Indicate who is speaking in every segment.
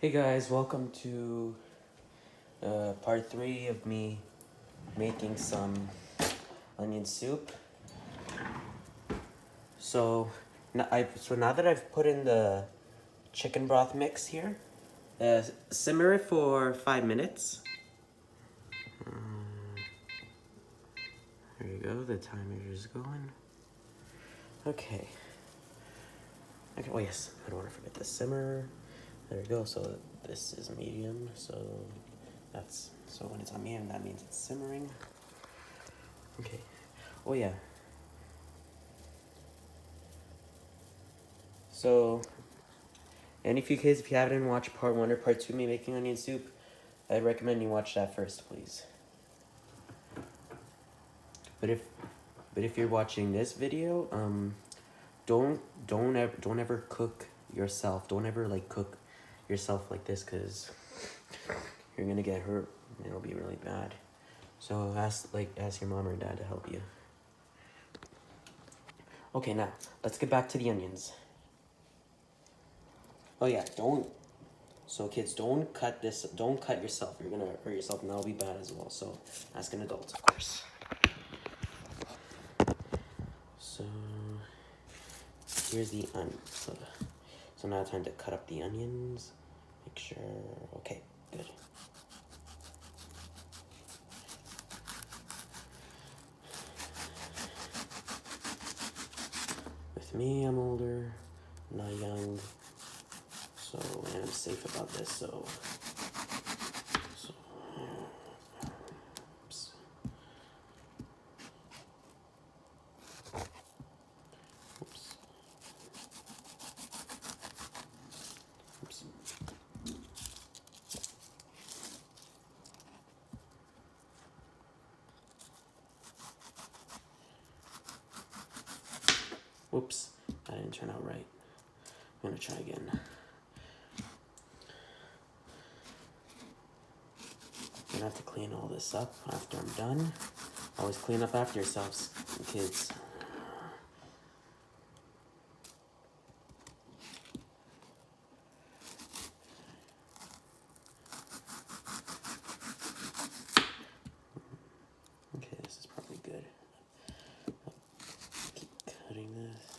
Speaker 1: Hey guys, welcome to part 3 of me making some onion soup. So now that I've put in the chicken broth mix here, simmer it for 5 minutes. There you go, the timer is going. Okay. Oh yes, I don't want to forget the simmer. There we go. So this is medium. So when it's on medium, that means it's simmering. Okay. Oh yeah. So, and if you kids, if you haven't watched part 1 or part 2 of me making onion soup, I'd recommend you watch that first, please. But if you're watching this video, don't ever cook yourself. Don't ever like cook yourself like this, cause you're gonna get hurt. And it'll be really bad. So ask your mom or dad to help you. Okay, now let's get back to the onions. Oh yeah, So kids, don't cut yourself. You're gonna hurt yourself and that'll be bad as well. So ask an adult, of course. So here's the onions. So now time to cut up the onions. Make sure, okay, good. With me, I'm older, not young. So, and I'm safe about this, so oops. Oops. Oops. Whoops, that didn't turn out right. I'm gonna try again. I'm gonna have to clean all this up after I'm done. Always clean up after yourselves, kids. Okay, this is probably good. I'll keep cutting this.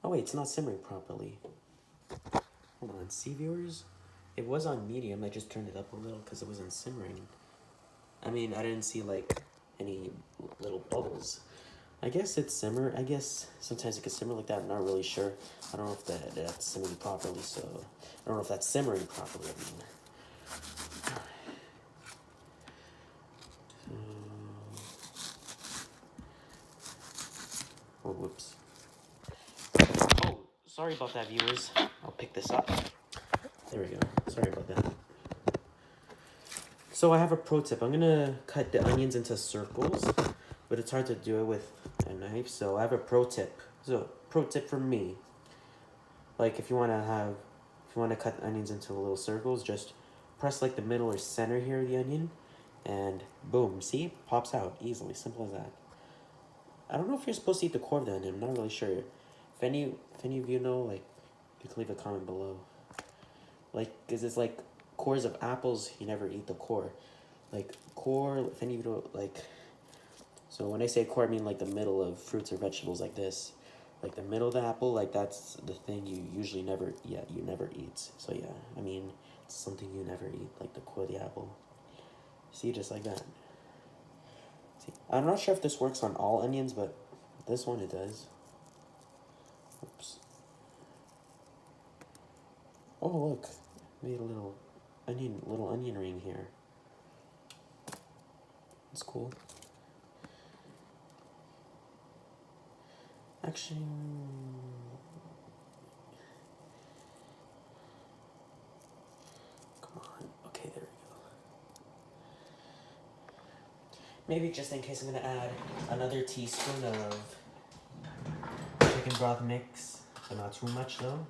Speaker 1: Oh wait, it's not simmering properly. Hold on, see viewers? It was on medium, I just turned it up a little because it wasn't simmering. I mean, I didn't see like any little bubbles. I guess it's simmer. I guess sometimes it can simmer like that. I'm not really sure. I don't know if that's simmering properly, so I don't know if that's simmering properly. I mean. Oh, whoops. Oh, sorry about that, viewers. I'll pick this up. There we go. Sorry about that. So I have a pro tip. I'm gonna cut the onions into circles, but it's hard to do it with a knife. So I have a pro tip. So pro tip from me. Like if you wanna cut the onions into little circles, just press like the middle or center here of the onion, and boom. See, pops out easily. Simple as that. I don't know if you're supposed to eat the core of the onion. I'm not really sure. If any of you know, like, you can leave a comment below. Like, cause it's like cores of apples. You never eat the core. Like core. If any of you don't like. So when I say core, I mean like the middle of fruits or vegetables like this. Like the middle of the apple, like that's the thing you usually never, you never eat. So yeah, I mean, it's something you never eat, like the core of the apple. See, just like that. See, I'm not sure if this works on all onions, but this one it does. Oops. Oh look, made a little onion ring here. It's cool. Actually, come on. Okay, there we go. Maybe just in case, I'm gonna add another teaspoon of chicken broth mix, but not too much though.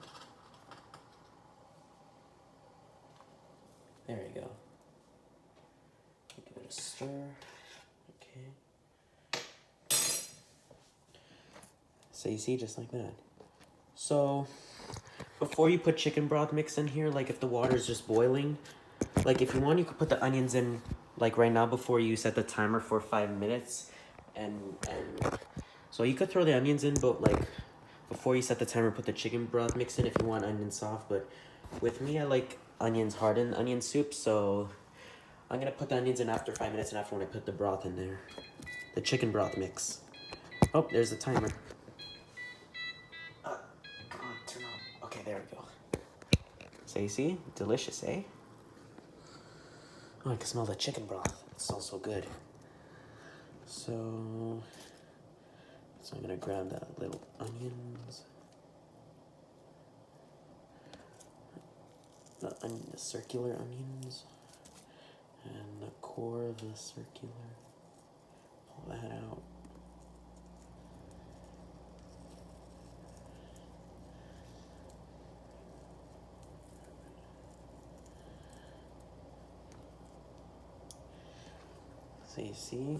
Speaker 1: There we go. Give it a stir. Okay. So you see, just like that. So before you put chicken broth mix in here, like if the water is just boiling, like if you want, you could put the onions in like right now before you set the timer for 5 minutes, and so you could throw the onions in, but like before you set the timer, put the chicken broth mix in if you want onions soft. But with me, I like onions hardened onion soup, so I'm gonna put the onions in after 5 minutes, and after when I put the broth in there, the chicken broth mix. Oh, there's the timer. Come on, turn on. Okay, there we go. So you see, delicious, eh? Oh, I can smell the chicken broth. It smells so good. So I'm gonna grab the little onions, the circular onions, and the core of the circular. Pull that out. So you see,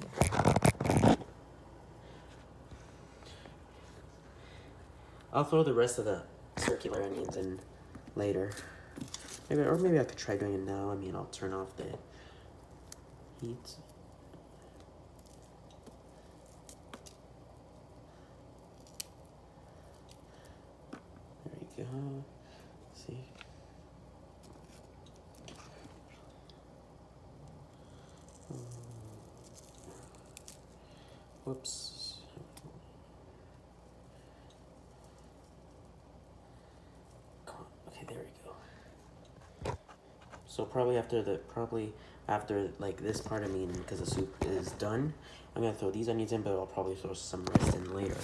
Speaker 1: I'll throw the rest of the circular onions in later. Maybe I could try doing it now. I mean, I'll turn off the heat. There you go. See. Whoops. Okay, there we go. So probably after like this part, I mean, because the soup is done, I'm gonna throw these onions in, but I'll probably throw some rest in later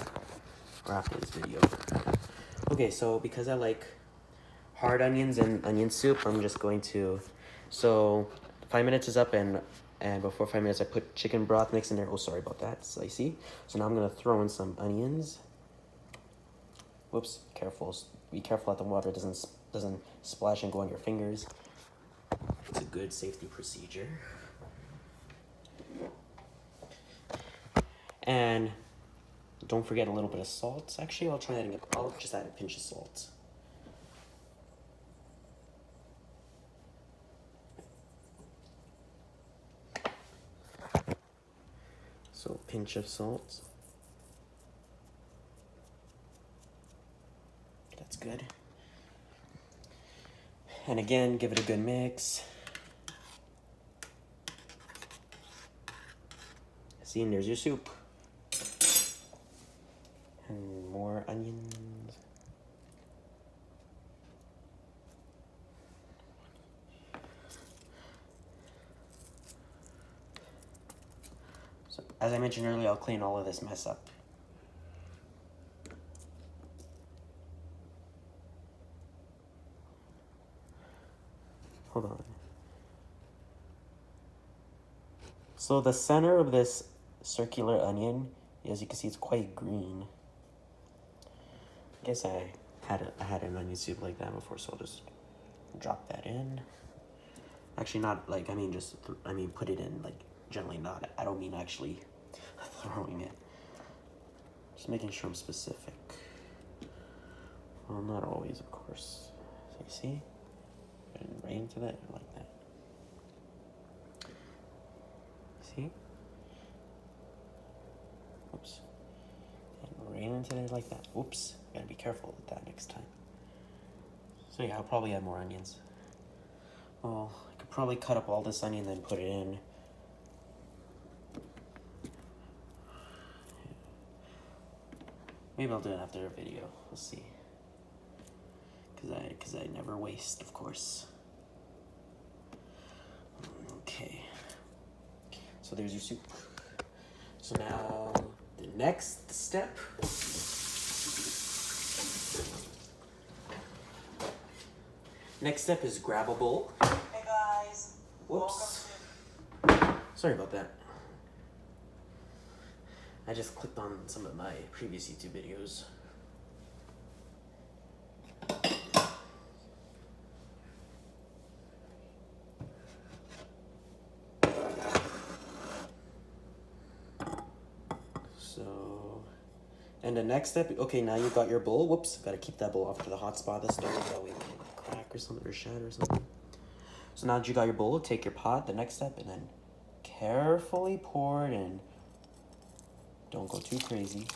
Speaker 1: or after this video. Okay, so because I like hard onions and onion soup, I'm just going to, so 5 minutes is up, and before 5 minutes I put chicken broth mix in there. Oh, sorry about that, slicey. So now I'm gonna throw in some onions. Whoops, careful, be careful that the water doesn't splash and go on your fingers. It's a good safety procedure. And don't forget a little bit of salt. Actually, I'll just add a pinch of salt. So a pinch of salt. That's good. And again, give it a good mix. See, and there's your soup. And more onions. So, as I mentioned earlier, I'll clean all of this mess up. Hold on. So the center of this circular onion, as you can see, it's quite green. I guess I had an onion soup like that before, so I'll just drop that in. Actually, not like, put it in, like, gently, not, I don't mean actually throwing it. Just making sure I'm specific. Well, not always, of course. So you see? And right into that, like that. See? Oops. And right into there like that. Oops. Gotta be careful with that next time. So yeah, I'll probably add more onions. Well, I could probably cut up all this onion and then put it in. Maybe I'll do it after a video. We'll see. Cause I never waste, of course. Okay. So there's your soup. So now the next step. Next step is grab a bowl.
Speaker 2: Hey guys.
Speaker 1: Whoops. Sorry about that. I just clicked on some of my previous YouTube videos. And the next step, okay, now you got your bowl. Whoops, gotta keep that bowl off to the hot spot of the stove. That way it can't crack or something or shatter or something. So now that you got your bowl, take your pot, the next step, and then carefully pour it in. Don't go too crazy.